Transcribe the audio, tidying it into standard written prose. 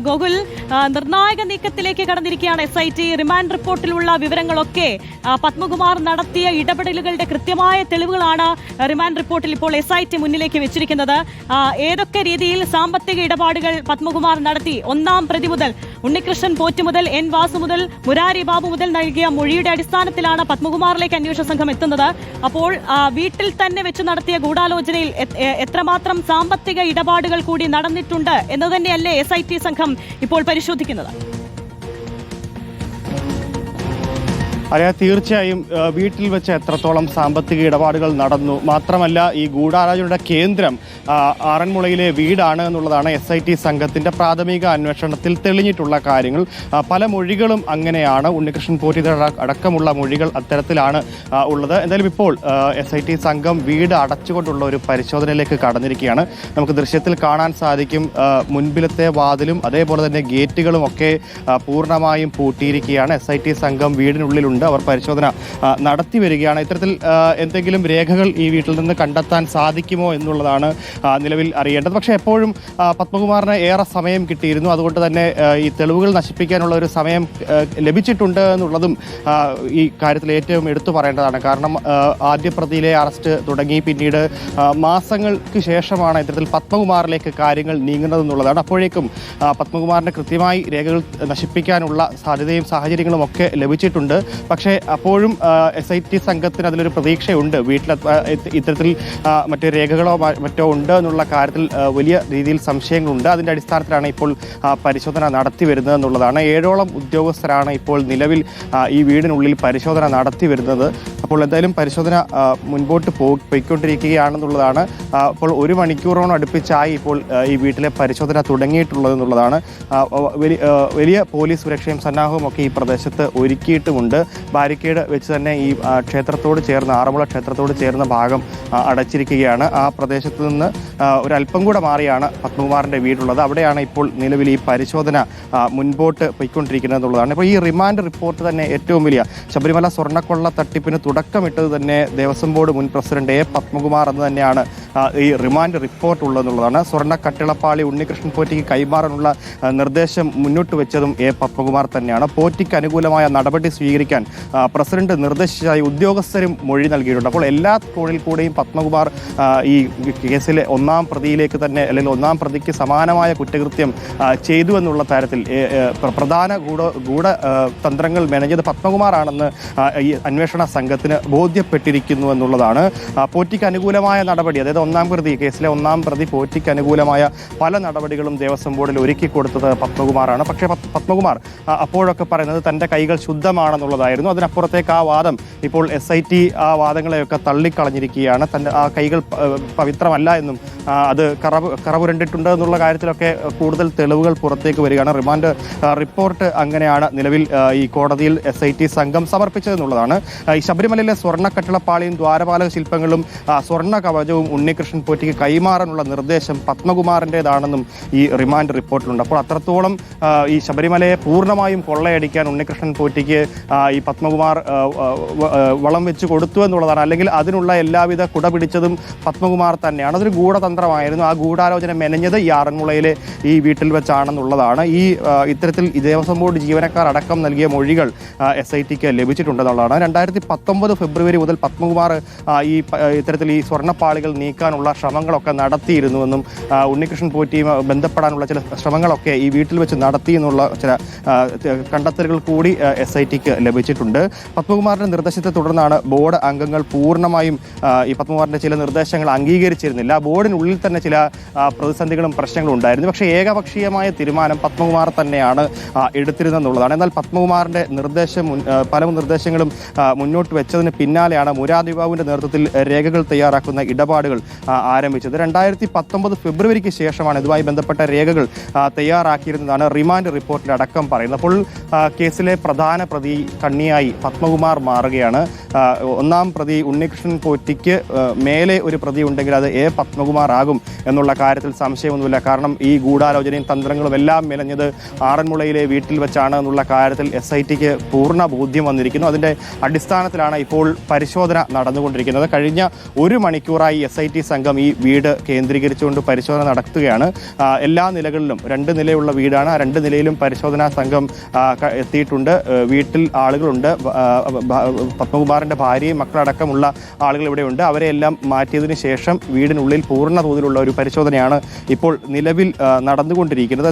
ഗോകുൽ, നിർണായക നീക്കത്തിലേക്ക് കടന്നിരിക്കുകയാണ് SIT. Remand റിപ്പോർട്ടിലുള്ള വിവരങ്ങളൊക്കെ പത്മകുമാർ നടത്തിയ ഇടപെടലുകളുടെ കൃത്യമായ തെളിവുകളാണ് റിമാൻഡ് റിപ്പോർട്ടിൽ ഇപ്പോൾ SIT മുന്നിലേക്ക് വെച്ചിരിക്കുന്നത്. ഏതൊക്കെ രീതിയിൽ സാമ്പത്തിക ഇടപാടുകൾ പത്മകുമാർ നടത്തി, ഒന്നാം പ്രതി മുതൽ ഉണ്ണികൃഷ്ണൻ പോറ്റി മുതൽ N വാസു മുതൽ മുരാരി ബാബു മുതൽ നൽകിയ മൊഴിയുടെ അടിസ്ഥാനത്തിലാണ് പത്മകുമാറിലേക്ക് അന്വേഷണ സംഘം എത്തുന്നത്. അപ്പോൾ വീട്ടിൽ തന്നെ വെച്ച് നടത്തിയ ഗൂഢാലോചനയിൽ എത്രമാത്രം സാമ്പത്തിക ഇടപാടുകൾ കൂടി നടന്നിട്ടുണ്ട് എന്ന് തന്നെയല്ലേ SIT സംഘം ഇപ്പോൾ പരിശോധിക്കുന്നത്? അതെ, തീർച്ചയായും വീട്ടിൽ വെച്ച് എത്രത്തോളം സാമ്പത്തിക ഇടപാടുകൾ നടന്നു, മാത്രമല്ല ഈ ഗൂഢാലോചനയുടെ കേന്ദ്രം ആറന്മുളയിലെ വീടാണ് എന്നുള്ളതാണ് SIT സംഘത്തിന്റെ പ്രാഥമിക അന്വേഷണത്തിൽ തെളിഞ്ഞിട്ടുള്ള കാര്യങ്ങൾ. പല മൊഴികളും അങ്ങനെയാണ്. ഉണ്ണികൃഷ്ണൻ പോറ്റി അടക്കമുള്ള മൊഴികൾ അത്തരത്തിലാണ് ഉള്ളത്. എന്തായാലും ഇപ്പോൾ SIT സംഘം വീട് അടച്ചുകൊണ്ടുള്ള ഒരു പരിശോധനയിലേക്ക് കടന്നിരിക്കുകയാണ്. നമുക്ക് ദൃശ്യത്തിൽ കാണാൻ സാധിക്കും, മുൻപിലത്തെ വാതിലും അതേപോലെ തന്നെ ഗേറ്റുകളും ഒക്കെ പൂർണ്ണമായും പൂട്ടിയിരിക്കുകയാണ്. SIT സംഘം വീടിനുള്ളിലുണ്ട്. അവർ പരിശോധന നടത്തി വരികയാണ്. ഇത്തരത്തിൽ എന്തെങ്കിലും രേഖകൾ ഈ വീട്ടിൽ നിന്ന് കണ്ടെത്താൻ സാധിക്കുമോ എന്നുള്ളതാണ് നിലവിൽ അറിയേണ്ടത്. പക്ഷേ എപ്പോഴും പത്മകുമാറിന് ഏറെ സമയം കിട്ടിയിരുന്നു. അതുകൊണ്ട് തന്നെ ഈ തെളിവുകൾ നശിപ്പിക്കാനുള്ള ഒരു സമയം ലഭിച്ചിട്ടുണ്ട് എന്നുള്ളതും ഈ കാര്യത്തിൽ ഏറ്റവും എടുത്തു പറയേണ്ടതാണ്. കാരണം ആദ്യ പ്രതിയിലെ അറസ്റ്റ് തുടങ്ങി പിന്നീട് മാസങ്ങൾക്ക് ശേഷമാണ് ഇത്തരത്തിൽ പത്മകുമാറിലേക്ക് കാര്യങ്ങൾ നീങ്ങുന്നതെന്നുള്ളതാണ്. അപ്പോഴേക്കും പത്മകുമാറിന് കൃത്യമായി രേഖകൾ നശിപ്പിക്കാനുള്ള സാധ്യതയും സാഹചര്യങ്ങളും ഒക്കെ ലഭിച്ചിട്ടുണ്ട്. പക്ഷേ അപ്പോഴും SIT സംഘത്തിന് അതിലൊരു പ്രതീക്ഷയുണ്ട്. ഇത്തരത്തിൽ മറ്റു രേഖകളോ മറ്റോ ഉണ്ട് എന്നുള്ള കാര്യത്തിൽ വലിയ രീതിയിൽ സംശയങ്ങളുണ്ട്. അതിൻ്റെ അടിസ്ഥാനത്തിലാണ് ഇപ്പോൾ പരിശോധന നടത്തി വരുന്നത് എന്നുള്ളതാണ്. 7ഓളം ഉദ്യോഗസ്ഥരാണ് ഇപ്പോൾ നിലവിൽ ഈ വീടിനുള്ളിൽ പരിശോധന നടത്തി വരുന്നത്. അപ്പോൾ എന്തായാലും പരിശോധന മുൻപോട്ട് പോയിക്കൊണ്ടിരിക്കുകയാണെന്നുള്ളതാണ്. ഇപ്പോൾ 1 മണിക്കൂറോളം അടുപ്പിച്ചായി ഇപ്പോൾ ഈ വീട്ടിലെ പരിശോധന തുടങ്ങിയിട്ടുള്ളത് എന്നുള്ളതാണ്. വലിയ പോലീസ് സുരക്ഷയും സന്നാഹവും ഒക്കെ ഈ പ്രദേശത്ത് ഒരുക്കിയിട്ടുമുണ്ട്. ബാരിക്കേഡ് വെച്ച് തന്നെ ഈ ക്ഷേത്രത്തോട് ചേർന്ന്, ആറന്മുള ക്ഷേത്രത്തോട് ചേർന്ന ഭാഗം അടച്ചിരിക്കുകയാണ്. ആ പ്രദേശത്ത് നിന്ന് ഒരല്പം കൂടെ മാറിയാണ് പത്മകുമാറിൻ്റെ വീടുള്ളത്. അവിടെയാണ് ഇപ്പോൾ നിലവിൽ ഈ പരിശോധന മുൻപോട്ട് പോയിക്കൊണ്ടിരിക്കുന്നത് എന്നുള്ളതാണ്. ഇപ്പോൾ ഈ റിമാൻഡ് റിപ്പോർട്ട് തന്നെ ഏറ്റവും വലിയ ശബരിമല സ്വർണ്ണക്കൊള്ള തട്ടിപ്പിന് തുടക്കമിട്ടത് തന്നെ ദേവസ്വം ബോർഡ് മുൻ പ്രസിഡന്റ് പത്മകുമാർ എന്ന് തന്നെയാണ് ഈ റിമാൻഡ് റിപ്പോർട്ട് ഉള്ളതെന്നുള്ളതാണ്. സ്വർണ്ണ കട്ടിളപ്പാളി ഉണ്ണികൃഷ്ണൻ പോറ്റിക്ക് കൈമാറാനുള്ള നിർദ്ദേശം മുന്നോട്ട് വെച്ചതും പത്മകുമാർ തന്നെയാണ്. പോറ്റിക്ക് അനുകൂലമായ നടപടി സ്വീകരിക്കാൻ പ്രസിഡന്റ് നിർദ്ദേശിച്ചതായി ഉദ്യോഗസ്ഥരും മൊഴി നൽകിയിട്ടുണ്ട്. അപ്പോൾ എല്ലാ കോണിൽ കൂടെയും പത്മകുമാർ ഈ കേസിലെ ഒന്നാം പ്രതിയിലേക്ക് തന്നെ, അല്ലെങ്കിൽ ഒന്നാം പ്രതിക്ക് സമാനമായ കുറ്റകൃത്യം ചെയ്തു എന്നുള്ള തരത്തിൽ പ്രധാന ഗൂഢ തന്ത്രങ്ങൾ മെനഞ്ഞത് പത്മകുമാറാണെന്ന് ഈ അന്വേഷണ സംഘത്തിന് ബോധ്യപ്പെട്ടിരിക്കുന്നു എന്നുള്ളതാണ്. പോറ്റിക്ക് അനുകൂലമായ നടപടി, അതായത് ഒന്നാം പ്രതി, കേസിലെ ഒന്നാം പ്രതി പോറ്റിക്ക് അനുകൂലമായ പല നടപടികളും ദേവസ്വം ബോർഡിൽ ഒരുക്കി കൊടുത്തത് പത്മകുമാറാണ്. പക്ഷേ പത്മകുമാർ അപ്പോഴൊക്കെ പറയുന്നത് തൻ്റെ കൈകൾ ശുദ്ധമാണെന്നുള്ളതായിരുന്നു. അതിനപ്പുറത്തേക്ക് ആ വാദം ഇപ്പോൾ SIT ആ വാദങ്ങളെയൊക്കെ തള്ളിക്കളഞ്ഞിരിക്കുകയാണ്. തൻ്റെ ആ കൈകൾ പവിത്രമല്ല എന്നും അത് കറപുരണ്ടിട്ടുണ്ട് എന്നുള്ള കാര്യത്തിലൊക്കെ കൂടുതൽ തെളിവുകൾ പുറത്തേക്ക് വരികയാണ്. റിമാൻഡ് റിപ്പോർട്ട് അങ്ങനെയാണ് നിലവിൽ ഈ കോടതിയിൽ SIT സംഘം സമർപ്പിച്ചതെന്നുള്ളതാണ്. ഈ ശബരിമലയിലെ സ്വർണ്ണ കട്ടിളപ്പാളിയും ദ്വാരപാലക ശില്പങ്ങളും സ്വർണ്ണ കവചവും ഉണ്ണികൃഷ്ണൻ പോറ്റിക്ക് കൈമാറാനുള്ള നിർദ്ദേശം പത്മകുമാറിൻ്റെതാണെന്നും ഈ റിമാൻഡ് റിപ്പോർട്ടിലുണ്ട്. അപ്പോൾ അത്രത്തോളം ഈ ശബരിമലയെ പൂർണ്ണമായും കൊള്ളയടിക്കാൻ ഉണ്ണികൃഷ്ണൻ പോറ്റിക്ക് ഈ പത്മകുമാർ വളം വെച്ച് കൊടുത്തു എന്നുള്ളതാണ്. അല്ലെങ്കിൽ അതിനുള്ള എല്ലാവിധ കുട പിടിച്ചതും പത്മകുമാർ തന്നെയാണ്. അതൊരു ഗൂഢതന്ത്രമായിരുന്നു. ആ ഗൂഢാലോചന മെനഞ്ഞത് ഈ ആറന്മുളയിലെ ഈ വീട്ടിൽ വെച്ചാണെന്നുള്ളതാണ്. ഈ ഇത്തരത്തിൽ ദേവസ്വം ബോർഡ് ജീവനക്കാർ അടക്കം നൽകിയ മൊഴികൾ SITക്ക് ലഭിച്ചിട്ടുണ്ടെന്നുള്ളതാണ്. 2019 ഫെബ്രുവരി മുതൽ പത്മകുമാർ ഈ ഇത്തരത്തിൽ ഈ സ്വർണ്ണപ്പാളികൾ നീക്കാനുള്ള ശ്രമങ്ങളൊക്കെ നടത്തിയിരുന്നുവെന്നും ഉണ്ണികൃഷ്ണൻ പോറ്റിയും ബന്ധപ്പെടാനുള്ള ചില ശ്രമങ്ങളൊക്കെ ഈ വീട്ടിൽ വെച്ച് നടത്തി എന്നുള്ള ചില കണ്ടെത്തലുകൾ കൂടി SITക്ക് ലഭിച്ചിട്ടുണ്ട്. പത്മകുമാറിന്റെ നിർദ്ദേശത്തെ തുടർന്നാണ് ബോർഡ് അംഗങ്ങൾ പൂർണ്ണമായും ഈ പത്മകുമാറിന്റെ ചില നിർദ്ദേശങ്ങൾ അംഗീകരിച്ചിരുന്നില്ല. ബോർഡിനുള്ളിൽ തന്നെ ചില പ്രതിസന്ധികളും പ്രശ്നങ്ങളും ഉണ്ടായിരുന്നു. പക്ഷേ ഏകപക്ഷീയമായ തീരുമാനം പത്മകുമാർ തന്നെയാണ് എടുത്തിരുന്നെന്നുള്ളതാണ്. എന്നാൽ പത്മകുമാറിന്റെ പല നിർദ്ദേശങ്ങളും മുന്നോട്ട് വെച്ചതിന് പിന്നാലെയാണ് മുരാരി ബാബുവിന്റെ നേതൃത്വത്തിൽ രേഖകൾ തയ്യാറാക്കുന്ന ഇടപാടുകൾ ആരംഭിച്ചത്. 2019 ഫെബ്രുവരിക്ക് ശേഷമാണ് ഇതുമായി ബന്ധപ്പെട്ട രേഖകൾ തയ്യാറാക്കിയിരുന്നതാണ് റിമാൻഡ് റിപ്പോർട്ടിൽ അടക്കം പറയുന്നത്. അപ്പോൾ കേസിലെ പ്രധാന പ്രതി കണ്ണിയായി പത്മകുമാർ മാറുകയാണ്. ഒന്നാം പ്രതി ഉണ്ണികൃഷ്ണൻ പോറ്റിക്ക് മേലെ ഒരു പ്രതി ഉണ്ടെങ്കിൽ അത് എ പത്മകുമാർ ആകും എന്നുള്ള കാര്യത്തിൽ സംശയമൊന്നുമില്ല. കാരണം ഈ ഗൂഢാലോചനയും തന്ത്രങ്ങളും എല്ലാം മെനഞ്ഞത് ആറന്മുളയിലെ വീട്ടിൽ വെച്ചാണ് എന്നുള്ള കാര്യത്തിൽ SITക്ക് പൂർണ്ണ ബോധ്യം വന്നിരിക്കുന്നു. അതിൻ്റെ അടിസ്ഥാനത്തിലാണ് ഇപ്പോൾ പരിശോധന നടന്നുകൊണ്ടിരിക്കുന്നത്. കഴിഞ്ഞ 1 മണിക്കൂറായി SIT സംഘം ഈ വീട് കേന്ദ്രീകരിച്ചുകൊണ്ട് പരിശോധന നടത്തുകയാണ്. എല്ലാ നിലകളിലും 2 നിലയുള്ള വീടാണ്. ആ 2 നിലയിലും പരിശോധനാ സംഘം എത്തിയിട്ടുണ്ട്. വീട്ടിൽ ആളുകളുണ്ട്. പത്മകുമാറിൻ്റെ ഭാര്യയും മക്കളടക്കമുള്ള ആളുകൾ ഇവിടെയുണ്ട്. അവരെയെല്ലാം മാറ്റിയതിനു ശേഷം വീടിനുള്ളിൽ പൂർണ്ണ തോതിലുള്ള ഒരു പരിശോധനയാണ് ഇപ്പോൾ നിലവിൽ നടന്നുകൊണ്ടിരിക്കുന്നത്.